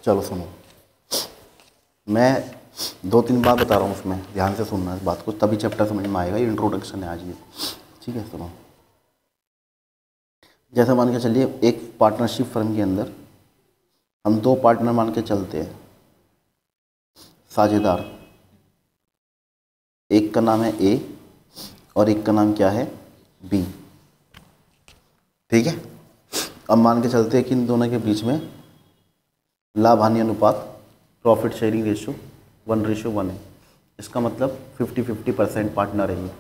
चलो सुनो, मैं 2-3 बार बता रहा हूँ, उसमें ध्यान से सुनना इस बात को, तभी चैप्टर समझ में आएगा। ये इंट्रोडक्शन है आज ये, ठीक है। सुनो, जैसे मान के चलिए एक पार्टनरशिप फर्म के अंदर हम 2 पार्टनर मान के चलते हैं, साझेदार। एक का नाम है ए और एक का नाम क्या है, बी, ठीक है। अब मान के चलते हैं कि इन दोनों के बीच में लाभ हानि अनुपात, प्रॉफिट शेयरिंग रेशियो 1:1 है। इसका मतलब 50-50% पार्टनर है ये,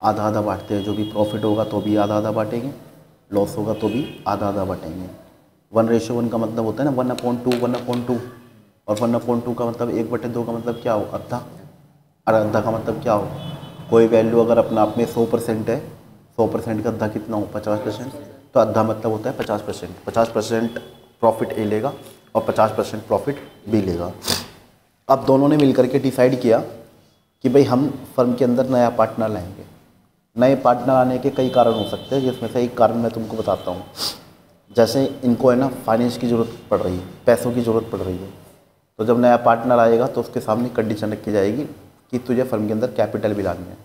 आधा आधा बांटते हैं। जो भी प्रॉफिट होगा तो भी आधा आधा बांटेंगे, लॉस होगा तो भी आधा आधा बांटेंगे। 1:1 का मतलब होता है ना 1/2, 1/2, और 1/2 का मतलब 1/2 का मतलब क्या हो, आधा। और आधा का मतलब क्या हो, कोई वैल्यू अगर अपना आप में 100% है, 100% का आधा कितना हो, 50%, तो आधा मतलब होता है 50%। 50% प्रॉफिट ए लेगा और 50% प्रॉफिट बी लेगा। अब दोनों ने मिलकर के डिसाइड किया कि भाई हम फर्म के अंदर नया पार्टनर लाएंगे। नए पार्टनर आने के कई कारण हो सकते हैं, जिसमें से एक कारण मैं तुमको बताता हूँ। जैसे इनको है ना फाइनेंस की ज़रूरत पड़ रही है, पैसों की ज़रूरत पड़ रही है, तो जब नया पार्टनर आएगा तो उसके सामने कंडीशन रखी जाएगी कि तुझे फर्म के अंदर कैपिटल भी लानी है।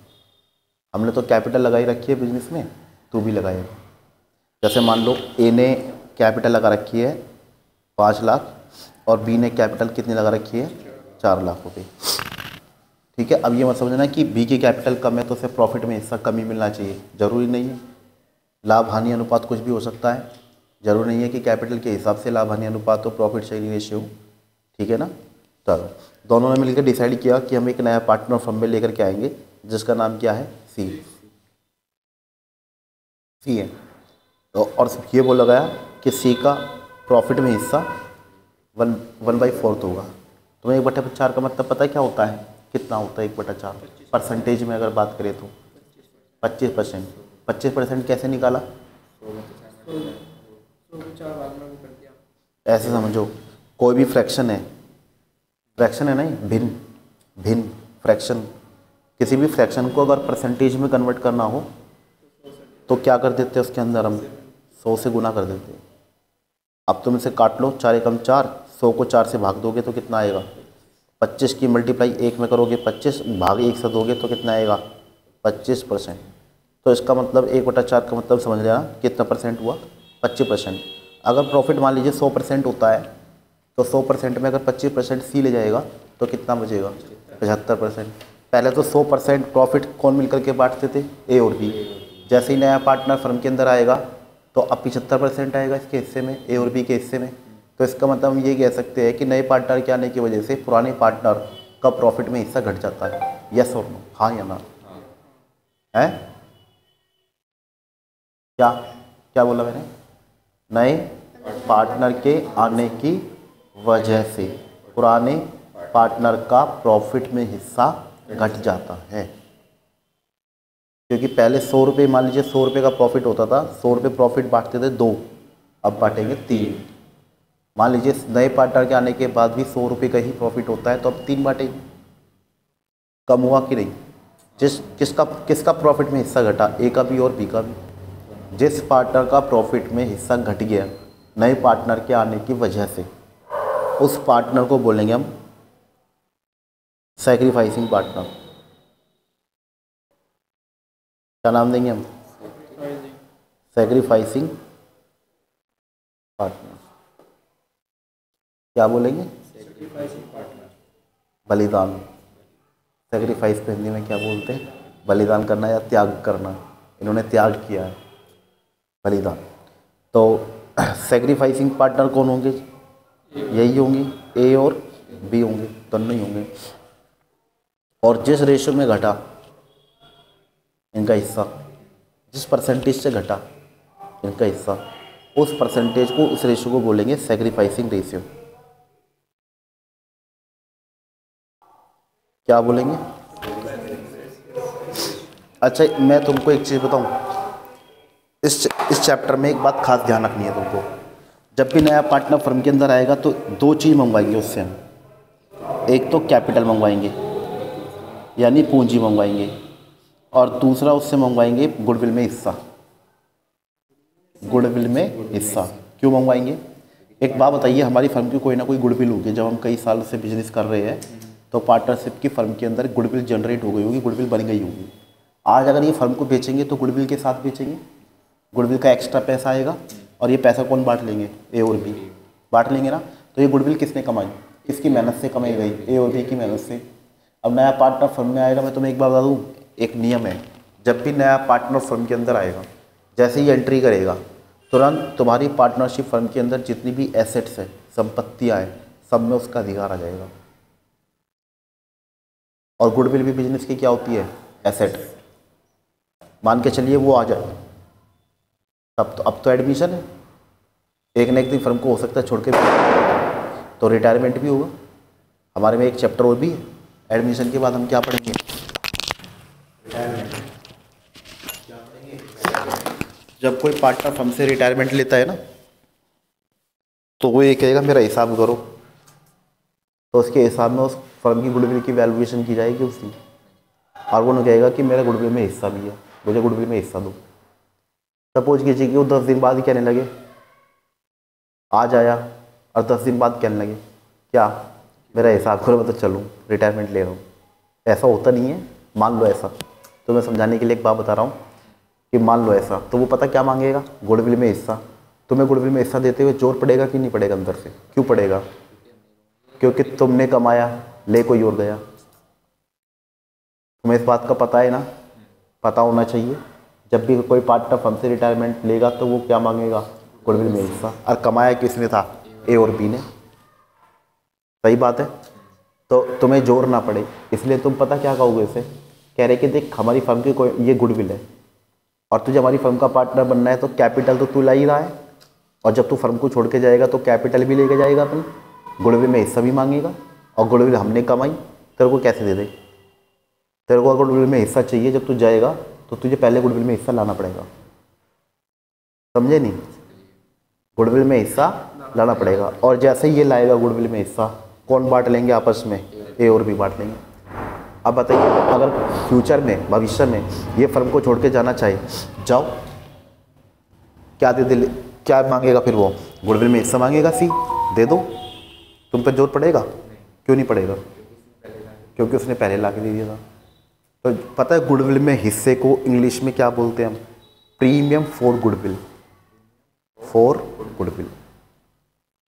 हमने तो कैपिटल लगाई रखी है बिजनेस में, तू भी लगाएगा। जैसे मान लो ए ने कैपिटल लगा रखी है 5 लाख और बी ने कैपिटल कितनी लगा रखी है, 4 लाख रुपये, ठीक है। अब ये मत समझना कि बी की कैपिटल कम है तो उसे प्रॉफिट में हिस्सा कम ही मिलना चाहिए, ज़रूरी नहीं है। लाभ हानि अनुपात कुछ भी हो सकता है, ज़रूरी नहीं है कि कैपिटल के हिसाब से लाभ हानि अनुपात हो, प्रॉफिट शेयरिंग रेशियो, ठीक है ना। चलो, दोनों ने मिलकर डिसाइड किया कि हम एक नया पार्टनर फर्म में लेकर के आएंगे, जिसका नाम क्या है, सी है। तो और ये बोला गया कि सी का प्रॉफिट में हिस्सा 1/4 होगा। तुम्हें 1/4 का मतलब पता है क्या होता है, कितना होता है 1/4 परसेंटेज में अगर बात करें तो 25%। 25% कैसे निकाला, ऐसे समझो, कोई भी फ्रैक्शन है, फ्रैक्शन है नहीं, भिन्न भिन्न फ्रैक्शन, किसी भी फ्रैक्शन को अगर परसेंटेज में कन्वर्ट करना हो तो क्या कर देते हैं, उसके अंदर हम 100 से गुना कर देते हैं। अब तुम इसे काट लो, 4 एकम 4, 100 को 4 से भाग दोगे तो कितना आएगा, 25 की मल्टीप्लाई 1 में करोगे 25, भाग 1 से दोगे तो कितना आएगा, 25%। तो इसका मतलब 1/4 का मतलब समझ लेना कितना परसेंट हुआ, 25%। अगर प्रॉफिट मान लीजिए 100% होता है तो 100% में अगर 25% सी ले जाएगा तो कितना बचेगा, 75%। पहले तो 100% प्रॉफिट कौन मिलकर के बांटते थे, ए और बी। जैसे ही नया पार्टनर फर्म के अंदर आएगा तो अब 75% आएगा इसके हिस्से में, ए और बी के हिस्से में। तो इसका मतलब हम ये कह सकते हैं कि नए पार्टनर के आने की वजह से पुराने पार्टनर का प्रॉफिट में हिस्सा घट जाता है। यस और नो, हाँ या ना, है क्या क्या बोला मैंने, नए पार्टनर के आने की वजह से पुराने पार्टनर का प्रॉफिट में हिस्सा घट जाता है। क्योंकि पहले 100 रुपये, मान लीजिए 100 रुपये का प्रॉफिट होता था, 100 रुपये प्रॉफिट बांटते थे 2, अब बांटेंगे 3। मान लीजिए नए पार्टनर के आने के बाद भी 100 रुपये का ही प्रॉफिट होता है तो अब 3 बांटेंगे। कम हुआ कि नहीं, किसका प्रॉफिट में हिस्सा घटा, ए का भी और बी का भी। जिस पार्टनर का प्रॉफिट में हिस्सा घट गया नए पार्टनर के आने की वजह से, उस पार्टनर को बोलेंगे हम सैक्रिफाइसिंग पार्टनर। क्या नाम देंगे हम, सैक्रिफाइसिंग पार्टनर। क्या बोलेंगे, बलिदान। सैक्रिफाइस को हिंदी में क्या बोलते हैं, बलिदान करना या त्याग करना। इन्होंने त्याग किया है, बलिदान। तो सैक्रिफाइसिंग पार्टनर कौन होंगे, यही होंगे, ए और बी होंगे, दोनों ही होंगे। और जिस रेशो में घटा इनका हिस्सा, जिस परसेंटेज से घटा इनका हिस्सा, उस परसेंटेज को, उस रेशो को बोलेंगे सैक्रिफाइसिंग रेशियो। क्या बोलेंगे, अच्छा मैं तुमको एक चीज़ बताऊं, इस चैप्टर में एक बात खास ध्यान रखनी है तुमको। जब भी नया पार्टनर फर्म के अंदर आएगा तो 2 चीज़ मंगवाएंगे उससे हम, एक तो कैपिटल मंगवाएंगे यानी पूंजी मंगवाएंगे, और दूसरा उससे मंगवाएंगे गुडविल में हिस्सा। गुडविल में हिस्सा क्यों मंगवाएंगे, एक बात बताइए, हमारी फर्म की कोई ना कोई गुडविल होगी। जब हम कई साल से बिजनेस कर रहे हैं तो पार्टनरशिप की फर्म के अंदर गुडविल जनरेट हो गई होगी, गुडविल बन गई होगी। आज अगर ये फर्म को बेचेंगे तो गुडविल के साथ बेचेंगे, गुडविल का एक्स्ट्रा पैसा आएगा और ये पैसा कौन बांट लेंगे? ए और बी बांट लेंगे ना। तो ये गुडविल किसने कमाई? किसकी मेहनत से कमाई गई? ए और बी की मेहनत से। अब नया पार्टनर फर्म में आएगा, मैं तुम्हें एक बात बता दूँ, एक नियम है, जब भी नया पार्टनर फर्म के अंदर आएगा, जैसे ही एंट्री करेगा तुरंत तुम्हारी पार्टनरशिप फर्म के अंदर जितनी भी एसेट्स है, संपत्तियाँ हैं, सब में उसका अधिकार आ जाएगा। और गुडविल भी बिजनेस की क्या होती है? एसेट। मान के चलिए वो आ जाए, अब तो एडमिशन है, एक ना एक दिन फर्म को हो सकता है छोड़ के भी, तो रिटायरमेंट भी होगा। हमारे में एक चैप्टर और भी है, एडमिशन के बाद हम क्या पढ़ेंगे? रिटायरमेंट। क्या पढ़ेंगे? जब कोई पार्टनर फर्म से रिटायरमेंट लेता है ना, तो वो ये कहेगा मेरा हिसाब करो, तो उसके हिसाब में उस फर्म की गुडविल की वैल्यूएशन की जाएगी उसकी, और वो न कहेगा कि मेरा गुडविल में हिस्सा भी है, मुझे गुडविल में हिस्सा दो। सपोज कीजिए कि वो 10 दिन बाद कहने लगे, आज आया और 10 दिन बाद कहने लगे क्या मेरा हिसाब करो, मैं तो चलूँ, रिटायरमेंट ले रहा हूँ। ऐसा होता नहीं है। मान लो ऐसा, तो मैं समझाने के लिए एक बात बता रहा हूँ कि मान लो ऐसा, तो वो पता क्या मांगेगा? गुडविल में हिस्सा। तुम्हें गुडविल में हिस्सा देते हुए जोर पड़ेगा कि नहीं पड़ेगा अंदर से? क्यों पड़ेगा? क्योंकि तुमने कमाया, ले कोई और गया। तुम्हें इस बात का पता है ना? पता होना चाहिए। जब भी कोई पार्टनर फर्म से रिटायरमेंट लेगा तो वो क्या मांगेगा? गुडविल में हिस्सा। और कमाया किसने था? ए और बी ने। सही बात है। तो तुम्हें जोर ना पड़े, इसलिए तुम पता क्या कहोगे उसे? कह रहे कि देख हमारी फर्म की कोई ये गुडविल है और तुझे हमारी फर्म का पार्टनर बनना है, तो कैपिटल तो तू ला ही रहा है, और जब तू फर्म को छोड़ के जाएगा तो कैपिटल भी लेके जाएगा अपनी, गुडविल में हिस्सा भी मांगेगा, और गुडविल हमने कमाई तेरे को कैसे दे दे? तेरे को अगर गुडविल में हिस्सा चाहिए जब तू जाएगा तो तुझे पहले गुडविल में हिस्सा लाना पड़ेगा। समझे नहीं? गुडविल में हिस्सा लाना पड़ेगा, और जैसे ही ये लाएगा गुडविल में हिस्सा, कौन बांट लेंगे आपस में? ए और बी बांट लेंगे। अब बताइए, अगर फ्यूचर में, भविष्य में ये फर्म को छोड़ के जाना चाहे, जाओ, क्या दे दे? क्या मांगेगा फिर वो? गुडविल में हिस्सा मांगेगा। सी दे दो। तुम पे जोर पड़ेगा? क्यों नहीं पड़ेगा? क्योंकि उसने पहले ला के दे दिया था। तो पता है गुडविल में हिस्से को इंग्लिश में क्या बोलते हैं हम? Premium for goodwill. For goodwill.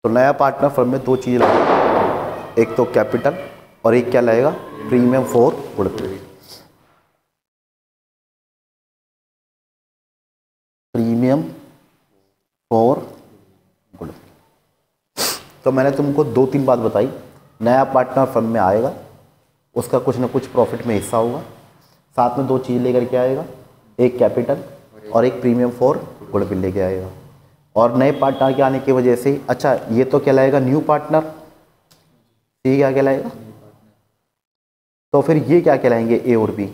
तो नया पार्टनर फर्म में दो चीज़ लाएगा, एक तो कैपिटल और एक क्या लाएगा? Premium for goodwill. Premium for goodwill. तो मैंने तुमको 2-3 बात बताई। नया पार्टनर फर्म में आएगा, उसका कुछ ना कुछ प्रॉफिट में हिस्सा होगा, साथ में 2 चीज़ लेकर के आएगा, एक कैपिटल और एक प्रीमियम फॉर गुडविल लेके आएगा। और नए पार्टनर के आने की वजह से, अच्छा ये तो कहलाएगा न्यू पार्टनर, ये क्या कहलाएगा? तो फिर ये क्या कहलाएंगे? ए और बी,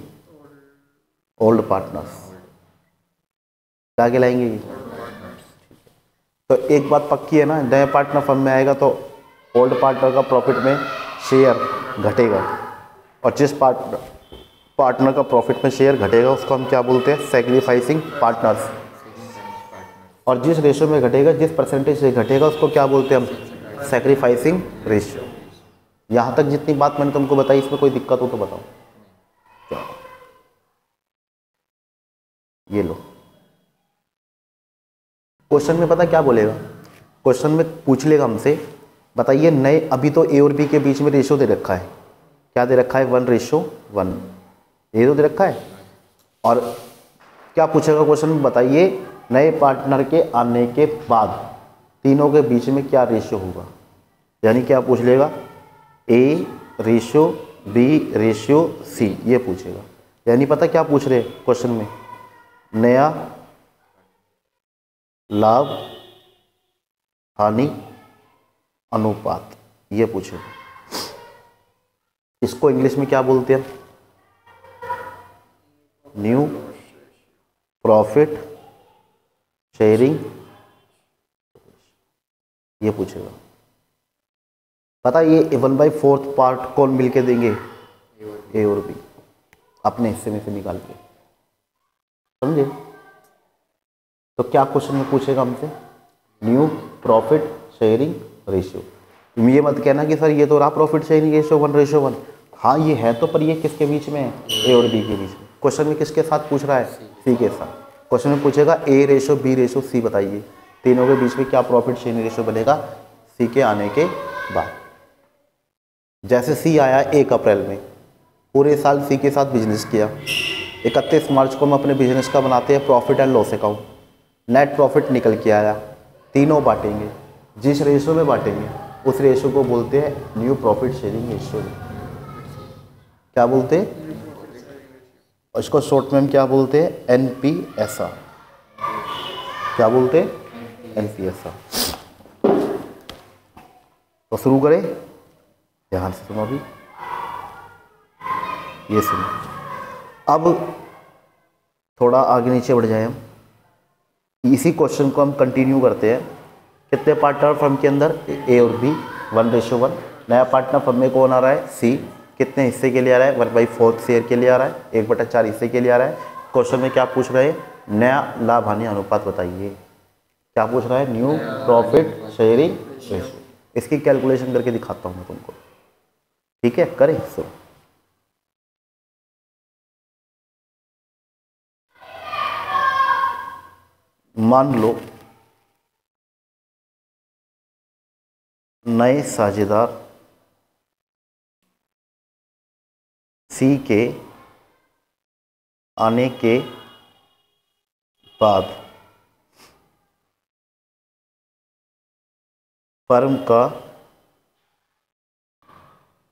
ओल्ड पार्टनर्स। क्या कहलाएंगे? तो एक बात पक्की है ना, नया पार्टनर फर्म में आएगा तो ओल्ड पार्टनर का प्रॉफिट में शेयर घटेगा, और जिस पार्टनर का प्रॉफिट में शेयर घटेगा उसको हम क्या बोलते हैं? Sacrificing partners. और जिस रेशियो में घटेगा, जिस परसेंटेज से घटेगा, उसको क्या बोलते हैं हम? Sacrificing ratio. यहाँ तक जितनी बात मैंने तुमको बताई, इसमें कोई दिक्कत हो तो बताओ। ये लो, क्वेश्चन में पता क्या बोलेगा? क्वेश्चन में पूछ लेगा हमसे, बताइए नए, अभी तो ए और बी के बीच में रेशियो दे रखा है। क्या दे रखा है? 1:1, ये तो दे रखा है। और क्या पूछेगा क्वेश्चन में? बताइए नए पार्टनर के आने के बाद तीनों के बीच में क्या रेशियो होगा? यानी क्या पूछ लेगा? A ratio B ratio C, ये पूछेगा। यानी पता क्या पूछ रहे क्वेश्चन में? नया लाभ हानि अनुपात, ये पूछेगा। इसको इंग्लिश में क्या बोलते हैं? न्यू प्रॉफिट शेयरिंग, ये पूछेगा। पता है ये 1/4 पार्ट कौन मिलके देंगे? ए और बी, अपने हिस्से में से निकाल के। समझे? तो क्या क्वेश्चन में पूछेगा हमसे? New profit sharing ratio. तुम ये मत कहना कि सर ये तो रहा प्रॉफिट शेयरिंग रेशियो 1:1। हाँ ये है तो, पर ये किसके बीच में है? ए और बी के बीच में। क्वेश्चन में किसके साथ पूछ रहा है? सी के साथ। क्वेश्चन में पूछेगा ए रेशो बी रेशो सी बताइए, तीनों के बीच में क्या प्रॉफिट शेयरिंग रेशियो बनेगा सी के आने के बाद। जैसे सी आया 1 अप्रैल में, पूरे साल सी के साथ बिजनेस किया, 31 मार्च को हम अपने बिजनेस का बनाते हैं profit and loss account, net profit निकल के आया, तीनों बांटेंगे, जिस रेशो में बांटेंगे उस रेशो को बोलते हैं न्यू प्रॉफिट शेयरिंग रेशियो। क्या बोलते हैं? इसको शॉर्ट में हम क्या बोलते हैं? एनपीएसआर। क्या बोलते हैं? एनपीएसआर। तो शुरू करें, ध्यान से सुनो। अभी ये सुनो, अब थोड़ा आगे नीचे बढ़ जाए हम, इसी क्वेश्चन को हम कंटिन्यू करते हैं। कितने पार्टनर फर्म के अंदर? ए और बी, 1:1। नया पार्टनर फर्म में कौन आ रहा है? सी। कितने हिस्से के लिए आ रहा है? 1/4 शेयर के लिए आ रहा है, 1/4 हिस्से के लिए आ रहा है। क्वेश्चन में क्या पूछ रहे हैं? नया लाभ हानि अनुपात बताइए। क्या पूछ रहा है? New profit sharing ratio. इसकी कैलकुलेशन करके दिखाता हूँ मैं तुमको, ठीक है? करें सो। मान लो नए साझेदार सी के आने के बाद फर्म का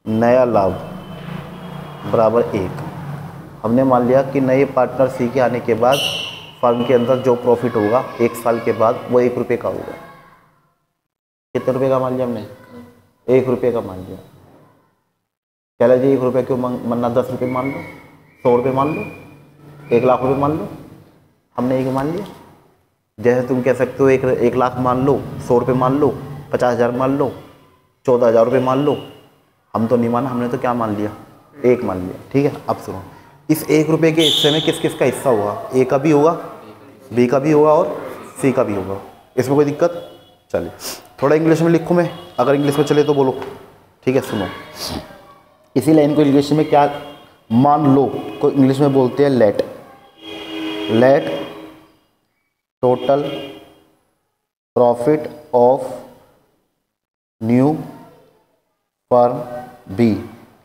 नया लाभ बराबर 1। हमने मान लिया कि नए पार्टनर सी के आने के बाद फर्म के अंदर जो प्रॉफिट होगा 1 साल के बाद वो 1 रुपये का होगा। कितने रुपये का मान लिया हमने? 1 रुपये का मान लिया। कह लीजिए 1 रुपये क्यों मानना? 10 रुपये मान लो, 100 रुपये मान लो, 1 लाख रुपये मान लो। हमने 1 मान लिया। जैसे तुम कह सकते हो 1 लाख मान लो, 100 रुपये मान लो, 50,000 मान लो, 14,000 रुपये मान लो। हम तो नहीं माना, हमने तो क्या मान लिया? 1 मान लिया। ठीक है, अब सुनो, इस 1 रुपये के हिस्से में किस किस का हिस्सा होगा? ए का भी होगा, बी का भी होगा और सी का भी होगा। इसमें कोई दिक्कत? चलिए थोड़ा इंग्लिश में लिखूँ मैं, अगर इंग्लिश में चले तो बोलो। ठीक है, सुनो, इसी लाइन को इंग्लिश में क्या मान लो को इंग्लिश में बोलते हैं let. Let total profit of new firm B.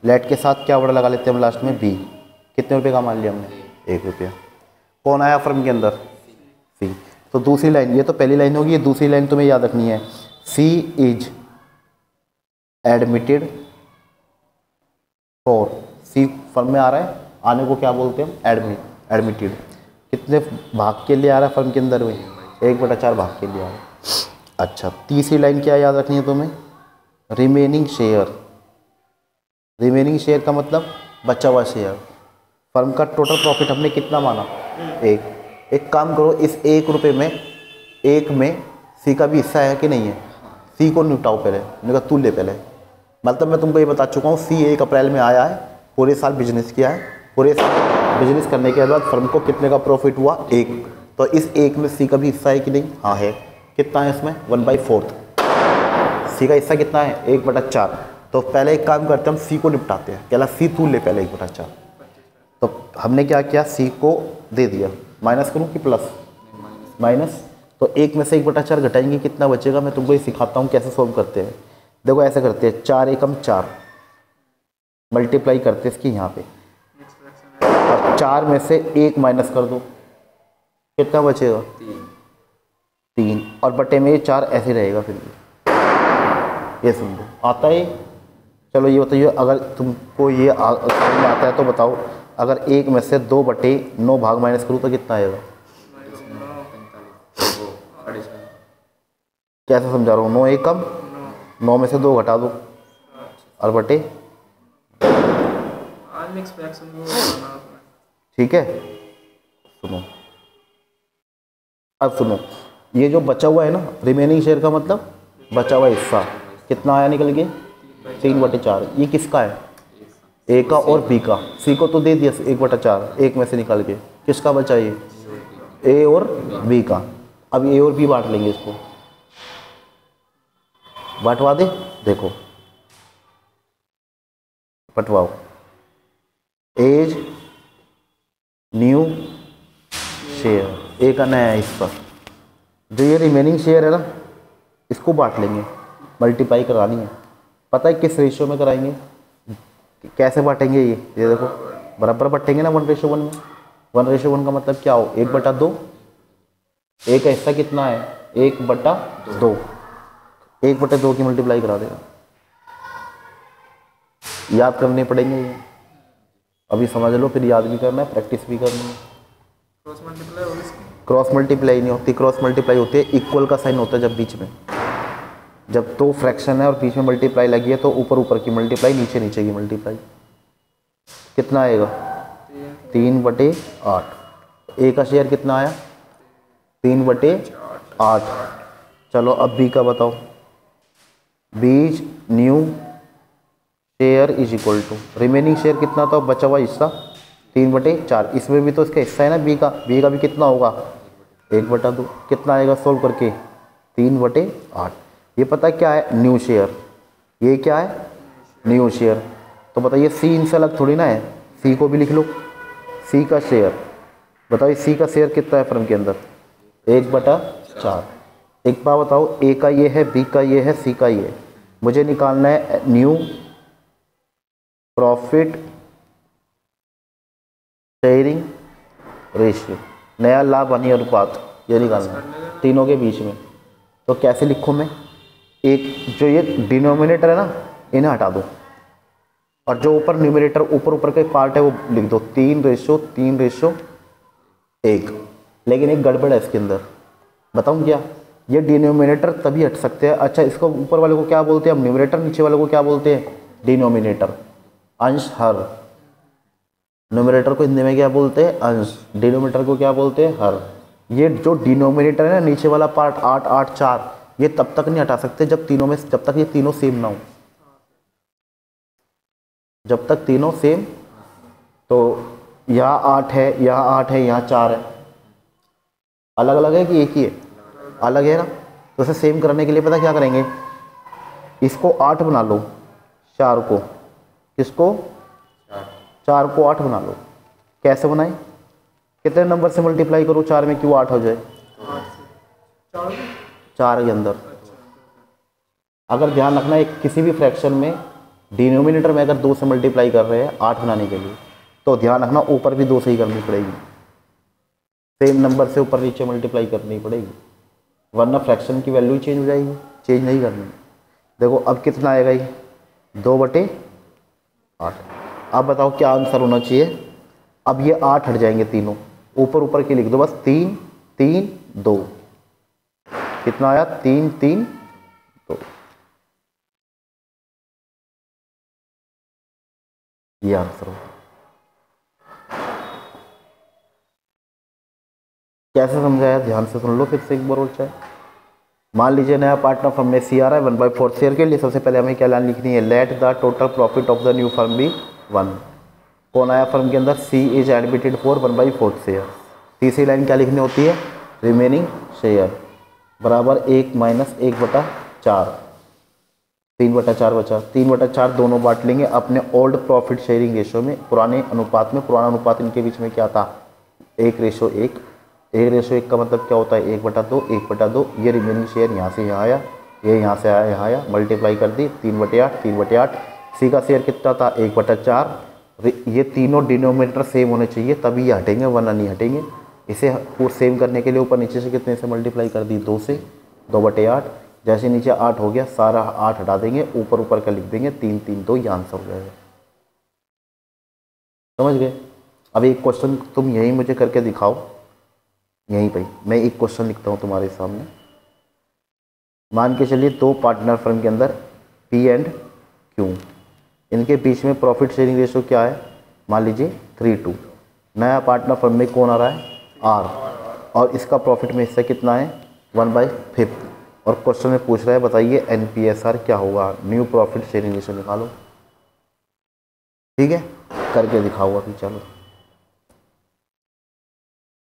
Let के साथ क्या वर्ड लगा लेते हैं हम लास्ट में? बी। कितने रुपए का मान लिया हमने? 1 रुपया। कौन आया फर्म के अंदर? सी। तो दूसरी लाइन, ये तो पहली लाइन होगी, ये दूसरी लाइन तुम्हें याद रखनी है। सी इज एडमिटेड फॉर, सी फर्म में आ रहा है, आने को क्या बोलते हैं हम? एडमिटेड। कितने भाग के लिए आ रहा है फर्म के अंदर में? 1/4 भाग के लिए आ रहा है। अच्छा, तीसरी लाइन क्या याद रखनी है तुम्हें? Remaining share. रिमेनिंग शेयर का मतलब बचा हुआ शेयर। फर्म का टोटल प्रॉफिट हमने कितना माना? 1। एक काम करो, इस 1 रुपये में 1 में सी का भी हिस्सा है कि नहीं है? सी को निपटाओ पहले। मैंने कहा तू ले पहले। मतलब मैं तुमको ये बता चुका हूँ, सी 1 अप्रैल में आया है, पूरे साल बिजनेस किया है, पूरे साल बिजनेस करने के बाद फर्म को कितने का प्रॉफिट हुआ? 1। तो इस 1 में सी का भी हिस्सा है कि नहीं? हाँ है। कितना है इसमें? 1/4। सी का हिस्सा कितना है? 1/4। तो पहले एक काम करते हैं, हम सी को निपटाते हैं। कहला सी तू ले पहले 1/4। तो हमने क्या किया? सी को दे दिया। माइनस करूँ कि प्लस? माइनस। तो 1 में से 1/4 घटाएंगे, कितना बचेगा? मैं तुमको ये सिखाता हूँ कैसे सॉल्व करते हैं। देखो ऐसे करते हैं, 4 एकम 4 मल्टीप्लाई करते हैं इसकी यहाँ पे, और 4 में से 1 माइनस कर दो, कितना बचेगा? 3। और बटे में 4 ऐसे रहेगा। फिर ये सुन लो, आता है? चलो ये बताइए, अगर तुमको ये समझ में आता है तो बताओ, अगर 1 में से 2/9 भाग माइनस करूँ तो कितना आएगा? कैसे समझा रहा हूँ? 9 एकम 9 में से 2 घटा दो और बटे। ठीक है, सुनो, अब सुनो, ये जो बचा हुआ है ना, रिमेनिंग शेयर का मतलब बचा हुआ हिस्सा कितना आया निकल के? 3/4। ये किसका है? ए का और बी का। सी को तो दे दिया 1/4, 1 में से निकाल के। किसका बचा? ये ए और बी का। अब ए और बी बांट लेंगे इसको। बंटवा दे, देखो बंटवाओ। एज न्यू शेयर, एक का नया हिस्सा, जो ये रिमेनिंग शेयर है ना इसको बांट लेंगे, मल्टीप्लाई करानी है। पता है किस रेशियो में कराएंगे, कैसे बांटेंगे, ये देखो बराबर बांटेंगे ना 1:1 में। 1:1 का मतलब क्या हो, 1/2। एक का हिस्सा कितना है, 1/2, 1/2 की मल्टीप्लाई करा देगा। याद करने पड़ेंगे ये, अभी समझ लो फिर याद भी करना है, प्रैक्टिस भी करनी है। क्रॉस मल्टीप्लाई नहीं होती, क्रॉस मल्टीप्लाई होती है इक्वल का साइन होता है जब बीच में, जब तो फ्रैक्शन है और बीच में मल्टीप्लाई लगी है तो ऊपर ऊपर की मल्टीप्लाई, नीचे नीचे की मल्टीप्लाई। कितना आएगा 3/8। ए का शेयर कितना आया 3/8। चलो अब बी का बताओ। B's new share is equal to remaining share कितना था, बचा हुआ हिस्सा 3/4। इसमें भी तो इसका हिस्सा है ना बी का, बी का भी कितना होगा 1/2। कितना आएगा सोल्व करके 3/8। ये पता क्या है न्यू शेयर, ये क्या है न्यू शेयर। तो बताइए सी इनसे अलग थोड़ी ना है, सी को भी लिख लो। सी का शेयर बताइए, सी का शेयर कितना है फर्म के अंदर 1/4। एक बार बताओ, ए का ये है, बी का ये है, सी का ये है। मुझे निकालना है न्यू प्रॉफिट शेयरिंग रेशियो, नया लाभ हानि अनुपात, ये निकालना है तीनों के बीच में। तो कैसे लिखूँ मैं, एक जो ये डिनोमिनेटर है ना इन्हें हटा दो, और जो ऊपर न्यूमरेटर ऊपर के पार्ट है वो लिख दो 3:1। लेकिन एक गड़बड़ है इसके अंदर, बताऊँ क्या, ये डिनोमिनेटर तभी हट सकते हैं। अच्छा इसको ऊपर वाले को क्या बोलते हैं हम, न्यूमरेटर, नीचे वाले को क्या बोलते हैं डिनोमिनेटर, अंश हर। न्यूमरेटर को हिंदी में क्या बोलते हैं अंश, डिनोमिनेटर को क्या बोलते हैं हर। ये जो डिनोमिनेटर है ना नीचे वाला पार्ट 8, 8, 4, ये तब तक नहीं हटा सकते जब तीनों में, जब तक ये तीनों सेम ना हो, जब तक तीनों सेम। तो यहाँ 8 है, यहाँ 8 है, यहाँ 4 है, अलग अलग है कि एक ही है, अलग है ना। तो इसे सेम करने के लिए पता क्या करेंगे, इसको 8 बना लो, 4 को, किसको 4 को 8 बना लो। कैसे बनाए, कितने नंबर से मल्टीप्लाई करो 4 में क्यों 8 हो जाए, 4 के अंदर। अगर ध्यान रखना है किसी भी फ्रैक्शन में डिनोमिनेटर में अगर 2 से मल्टीप्लाई कर रहे हैं 8 बनाने के लिए, तो ध्यान रखना ऊपर भी 2 से ही करनी पड़ेगी, सेम नंबर से ऊपर नीचे मल्टीप्लाई करनी पड़ेगी, वरना फ्रैक्शन की वैल्यू चेंज हो जाएगी, चेंज नहीं करनी। देखो अब कितना आएगा ये 2/8। अब बताओ क्या आंसर होना चाहिए, अब ये 8 हट जाएंगे तीनों, ऊपर के लिख दो बस 3, 3, 2। कितना आया 3, 3, 2। ये आंसर होगा। कैसे समझाया, ध्यान से सुन लो फिर से एक बार और चाहे। मान लीजिए नया पार्टनर फर्म में सी आ रहा है 1/4 शेयर के लिए। सबसे पहले हमें क्या लाइन लिखनी है, let the total profit of the new firm B 1। कौन आया फर्म के अंदर, C is admitted for 1/4 share. तीसरी लाइन क्या लिखनी होती है, रिमेनिंग शेयर बराबर 1 - 1/4, 3/4 बचा। 3/4 दोनों बांट लेंगे अपने ओल्ड प्रॉफिट शेयरिंग रेशियो में, पुराने अनुपात में। पुराना अनुपात इनके बीच में क्या था 1:1। 1:1 का मतलब क्या होता है 1/2, 1/2। ये रिमेनिंग शेयर यहाँ से यहाँ आया, ये यहाँ से आया, यहाँ आया, मल्टीप्लाई कर दी 3/8, 3/8। सी का शेयर कितना था 1/4। ये तीनों डिनोमिनेटर सेम होने चाहिए तभी ये हटेंगे, वरना नहीं हटेंगे। इसे पूरा सेम करने के लिए ऊपर नीचे से कितने से मल्टीप्लाई कर दी 2 से, 2/8। जैसे नीचे 8 हो गया, सारा 8 हटा देंगे, ऊपर का लिख देंगे 3, 3, 2। ये आंसर हो जाएगा। समझ गए। अब एक क्वेश्चन तुम यहीं मुझे करके दिखाओ, यहीं पे मैं एक क्वेश्चन लिखता हूँ तुम्हारे सामने। मान के चलिए 2 पार्टनर फर्म के अंदर पी एंड क्यू, इनके बीच में प्रॉफिट शेयरिंग रेशियो क्या है, मान लीजिए 3:2। नया पार्टनर फर्म में कौन आ रहा है आर, और इसका प्रॉफिट में हिस्सा कितना है 1/5। और क्वेश्चन में पूछ रहा है बताइए NPSR क्या होगा, न्यू प्रॉफिट शेयरिंग रेशियो निकालो। ठीक है, करके दिखाओ अभी, चलो।